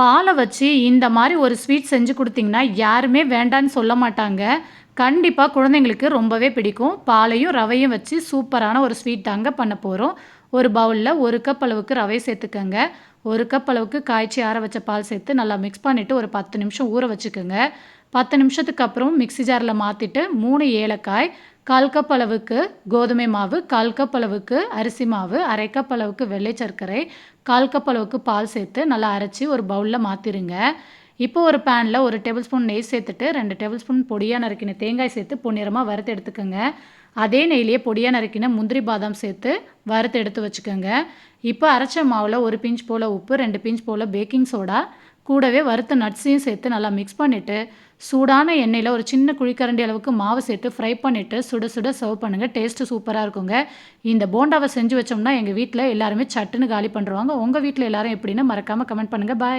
பாலை வச்சு இந்த மாதிரி ஒரு ஸ்வீட் செஞ்சு கொடுத்தீங்கன்னா யாருமே வேண்டான்னு சொல்ல மாட்டாங்க. கண்டிப்பாக குழந்தைங்களுக்கு ரொம்பவே பிடிக்கும். பாலையும் ரவையும் வச்சு சூப்பரான ஒரு ஸ்வீட் தாங்க பண்ண போகிறோம். ஒரு பவுலில் 1 கப் அளவுக்கு ரவை சேர்த்துக்கோங்க. 1 கப் அளவுக்கு காய்ச்சி ஆற வச்ச பால் சேர்த்து நல்லா மிக்ஸ் பண்ணிவிட்டு ஒரு 10 நிமிஷம் ஊற வச்சுக்கோங்க. 10 நிமிஷத்துக்கு அப்புறம் மிக்ஸி ஜாரில் மாற்றிட்டு 3 ஏலக்காய், 1/4 கப் அளவுக்கு கோதுமை மாவு, 1/4 கப் அளவுக்கு அரிசி மாவு, 1/2 கப் அளவுக்கு வெள்ளை சர்க்கரை, 1/4 கப் அளவுக்கு பால் சேர்த்து நல்லா அரைச்சி ஒரு பவுலில் மாற்றிடுங்க. இப்போ ஒரு பேனில் 1 டேபிள் ஸ்பூன் நெய் சேர்த்துட்டு 2 டேபிள் ஸ்பூன் பொடியாக நறுக்கின தேங்காய் சேர்த்து பொன்னிறமாக வறுத்து எடுத்துக்கோங்க. அதே நெய்லேயே பொடியாக நறுக்கின முந்திரி பாதாம் சேர்த்து வறுத்து எடுத்து வச்சுக்கோங்க. இப்போ அரைச்ச மாவில் 1 பிஞ்ச் போல் உப்பு, 2 பிஞ்ச் போல் பேக்கிங் சோடா, கூடவே வறுத்த நட்ஸையும் சேர்த்து நல்லா மிக்ஸ் பண்ணிவிட்டு சூடான எண்ணெயில் ஒரு சின்ன குழிக்கரண்டி அளவுக்கு மாவு சேர்த்து ஃப்ரை பண்ணிவிட்டு சுட சுட சர்வ் பண்ணுங்கள். டேஸ்ட்டு சூப்பராக இருக்குங்க. இந்த போண்டாவை செஞ்சு வச்சோம்னா எங்கள் வீட்டில் எல்லாருமே சட்டுன்னு காலி பண்ணுறாங்க. உங்கள் வீட்டில் எல்லாரும் எப்படின்னு மறக்காமல் கமெண்ட் பண்ணுங்கள். பாய்.